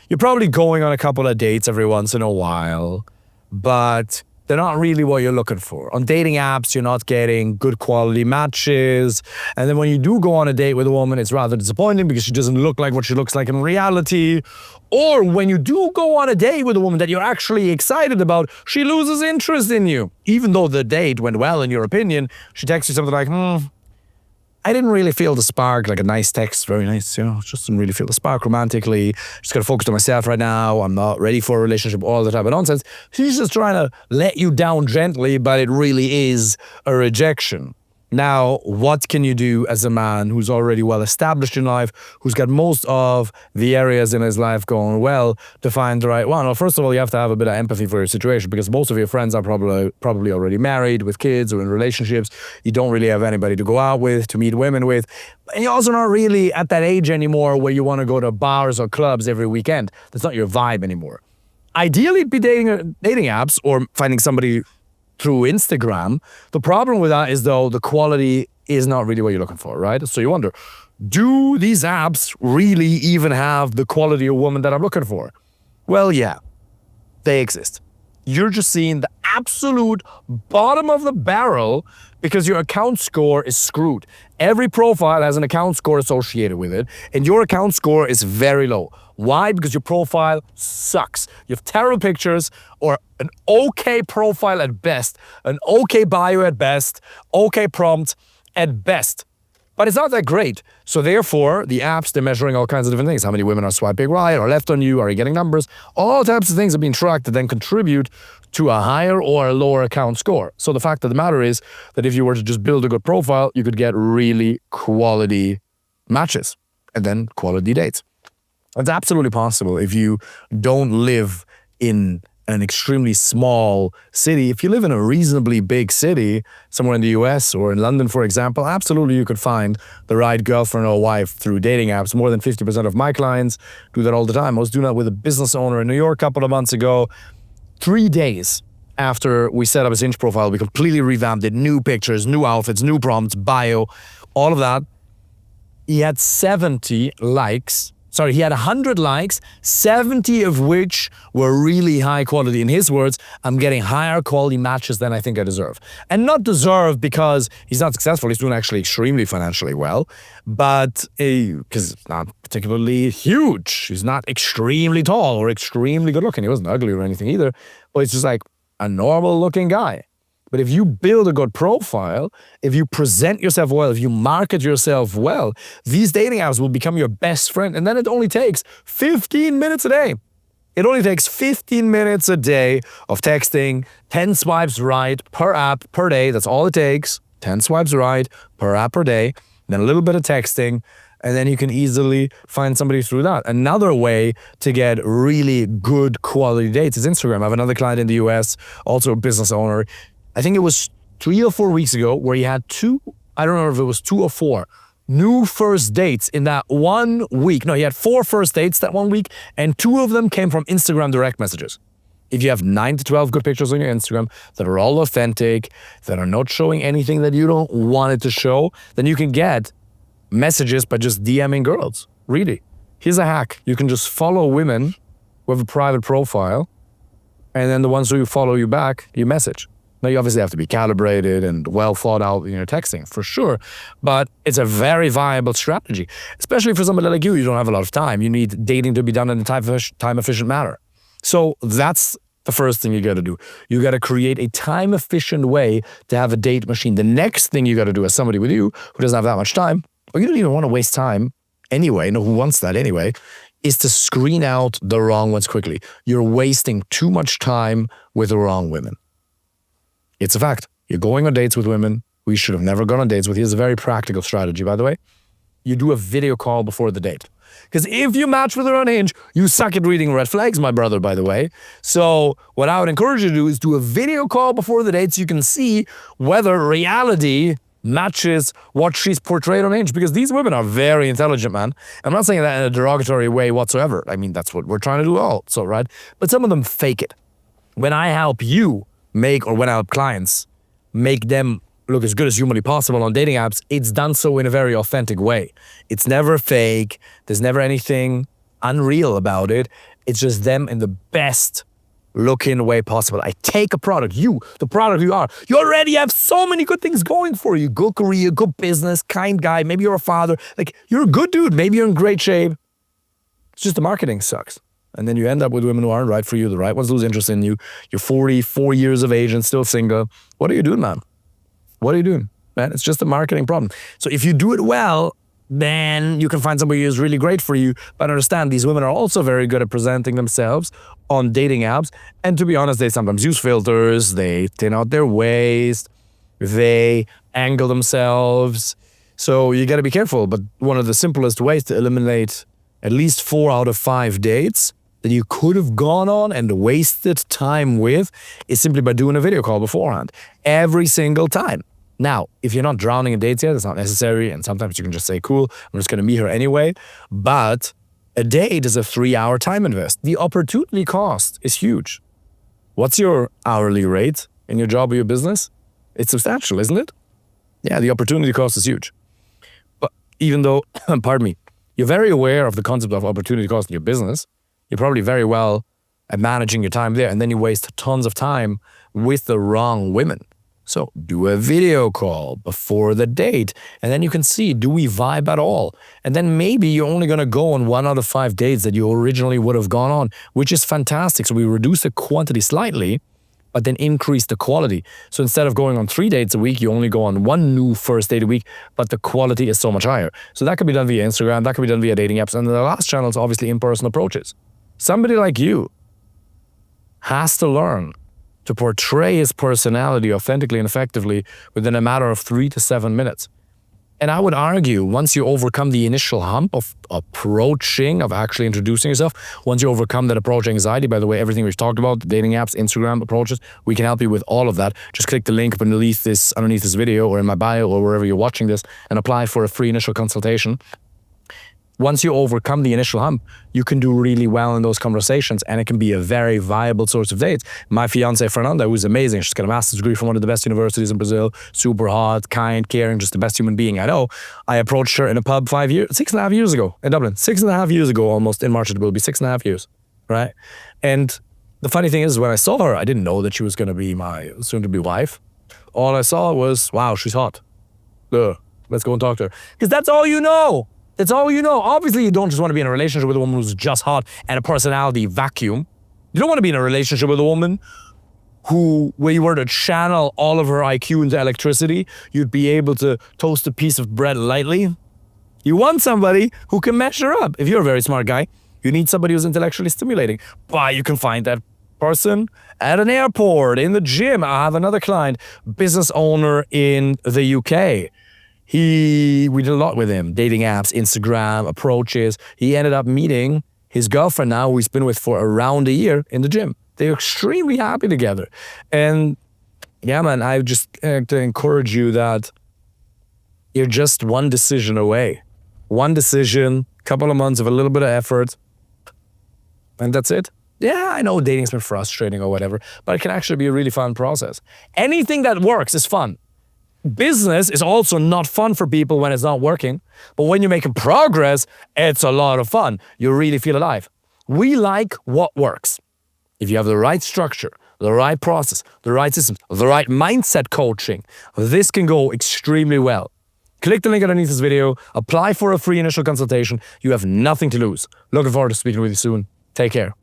You're probably going on a couple of dates every once in a while, but they're not really what you're looking for. On dating apps, you're not getting good quality matches. And then when you do go on a date with a woman, it's rather disappointing because she doesn't look like what she looks like in reality. Or when you do go on a date with a woman that you're actually excited about, she loses interest in you. Even though the date went well, in your opinion, she texts you something like, I didn't really feel the spark, like a nice text, very nice, just didn't really feel the spark romantically. Just gotta focus on myself right now. I'm not ready for a relationship, all the type of nonsense. She's just trying to let you down gently, but it really is a rejection. Now, what can you do as a man who's already well established in life, who's got most of the areas in his life going well, to find the right one? Well, first of all, you have to have a bit of empathy for your situation because most of your friends are probably already married with kids or in relationships. You don't really have anybody to go out with, to meet women with. And you're also not really at that age anymore where you want to go to bars or clubs every weekend. That's not your vibe anymore. Ideally, it'd be dating apps or finding somebody through Instagram. The problem with that is, though, the quality is not really what you're looking for, right? So you wonder, do these apps really even have the quality of woman that I'm looking for? Well, yeah, they exist. You're just seeing the absolute bottom of the barrel because your account score is screwed. Every profile has an account score associated with it, and your account score is very low. Why? Because your profile sucks. You have terrible pictures or an okay profile at best, an okay bio at best, okay prompt at best. But it's not that great. So therefore, the apps, they're measuring all kinds of different things. How many women are swiping right or left on you? Are you getting numbers? All types of things are being tracked that then contribute to a higher or a lower account score. So the fact of the matter is that if you were to just build a good profile, you could get really quality matches and then quality dates. It's absolutely possible if you don't live in an extremely small city. If you live in a reasonably big city, somewhere in the US or in London, for example, absolutely you could find the right girlfriend or wife through dating apps. More than 50% of my clients do that all the time. I was doing that with a business owner in New York a couple of months ago. 3 days after we set up his Hinge profile, we completely revamped it. New pictures, new outfits, new prompts, bio, all of that. He had 70 likes. Sorry, he had 100 likes, 70 of which were really high quality. In his words, I'm getting higher quality matches than I think I deserve. And not deserve because he's not successful, he's doing actually extremely financially well, but because it's not particularly huge. He's not extremely tall or extremely good looking. He wasn't ugly or anything either, but he's just like a normal looking guy. But if you build a good profile, if you present yourself well, if you market yourself well, these dating apps will become your best friend. And then it only takes 15 minutes a day. It only takes 15 minutes a day of texting, 10 swipes right per app per day. That's all it takes. 10 swipes right per app per day. Then a little bit of texting. And then you can easily find somebody through that. Another way to get really good quality dates is Instagram. I have another client in the US, also a business owner. I think it was 3 or 4 weeks ago where he had I don't know if it was 2 or 4 new first dates in that 1 week. No, he had 4 first dates that 1 week, and 2 of them came from Instagram direct messages. If you have 9 to 12 good pictures on your Instagram that are all authentic, that are not showing anything that you don't want it to show, then you can get messages by just DMing girls. Really. Here's a hack. You can just follow women with a private profile, and then the ones who follow you back, you message. Now, you obviously have to be calibrated and well thought out in your texting, for sure, but it's a very viable strategy, especially for somebody like you. You don't have a lot of time. You need dating to be done in a time-efficient manner. So that's the first thing you got to do. You got to create a time-efficient way to have a date machine. The next thing you got to do as somebody with you who doesn't have that much time, or you don't even want to waste time anyway, no, who wants that anyway, is to screen out the wrong ones quickly. You're wasting too much time with the wrong women. It's a fact. You're going on dates with women who you should have never gone on dates with. Here's a very practical strategy, by the way. You do a video call before the date. Because if you match with her on Hinge, you suck at reading red flags, my brother, by the way. So what I would encourage you to do is do a video call before the date so you can see whether reality matches what she's portrayed on Hinge. Because these women are very intelligent, man. I'm not saying that in a derogatory way whatsoever. I mean, that's what we're trying to do also, right? But some of them fake it. When I help you when I help clients make them look as good as humanly possible on dating apps, it's done so in a very authentic way. It's never fake. There's never anything unreal about it. It's just them in the best looking way possible. I take a product, the product you are. You already have so many good things going for you. Good career, good business, kind guy. Maybe you're a father. Like, you're a good dude. Maybe you're in great shape. It's just the marketing sucks. And then you end up with women who aren't right for you, the right ones lose interest in you. You're 44 years of age and still single. What are you doing, man? What are you doing? Man, it's just a marketing problem. So if you do it well, then you can find somebody who's really great for you. But understand, these women are also very good at presenting themselves on dating apps. And to be honest, they sometimes use filters, they thin out their waist, they angle themselves. So you got to be careful. But one of the simplest ways to eliminate at least 4 out of 5 dates that you could have gone on and wasted time with is simply by doing a video call beforehand. Every single time. Now, if you're not drowning in dates yet, it's not necessary, and sometimes you can just say, cool, I'm just going to meet her anyway. But a date is a 3-hour time invest. The opportunity cost is huge. What's your hourly rate in your job or your business? It's substantial, isn't it? Yeah, the opportunity cost is huge. But even though, pardon me, you're very aware of the concept of opportunity cost in your business, you're probably very well at managing your time there, and then you waste tons of time with the wrong women. So do a video call before the date, and then you can see, do we vibe at all? And then maybe you're only going to go on 1 out of 5 dates that you originally would have gone on, which is fantastic. So we reduce the quantity slightly, but then increase the quality. So instead of going on 3 dates a week, you only go on 1 new first date a week, but the quality is so much higher. So that could be done via Instagram, that could be done via dating apps, and the last channel is obviously in-person approaches. Somebody like you has to learn to portray his personality authentically and effectively within a matter of 3 to 7 minutes. And I would argue, once you overcome the initial hump of approaching, of actually introducing yourself, once you overcome that approach anxiety, by the way, everything we've talked about, dating apps, Instagram approaches, we can help you with all of that. Just click the link underneath this video or in my bio or wherever you're watching this and apply for a free initial consultation. Once you overcome the initial hump, you can do really well in those conversations, and it can be a very viable source of dates. My fiance Fernanda, who's amazing, she's got a master's degree from one of the best universities in Brazil, super hot, kind, caring, just the best human being I know. I approached her in a pub 6.5 years ago in Dublin. 6.5 years ago, almost in March it will be 6.5 years, right? And the funny thing is, when I saw her, I didn't know that she was going to be my soon-to-be wife. All I saw was, wow, she's hot. Let's go and talk to her. Because that's all you know. That's all you know. Obviously, you don't just want to be in a relationship with a woman who's just hot and a personality vacuum. You don't want to be in a relationship with a woman where you were to channel all of her IQ into electricity, you'd be able to toast a piece of bread lightly. You want somebody who can measure up. If you're a very smart guy, you need somebody who's intellectually stimulating. But you can find that person at an airport, in the gym. I have another client, business owner in the UK. We did a lot with him, dating apps, Instagram, approaches. He ended up meeting his girlfriend now, who he's been with for around a year, in the gym. They're extremely happy together. And yeah, man, I just to encourage you that you're just one decision away. One decision, couple of months of a little bit of effort, and that's it. Yeah, I know dating's been frustrating or whatever, but it can actually be a really fun process. Anything that works is fun. Business is also not fun for people when it's not working, but when you're making progress, it's a lot of fun. You really feel alive. We like what works. If you have the right structure, the right process, the right systems, the right mindset coaching, this can go extremely well. Click the link underneath this video, apply for a free initial consultation. You have nothing to lose. Looking forward to speaking with you soon. Take care.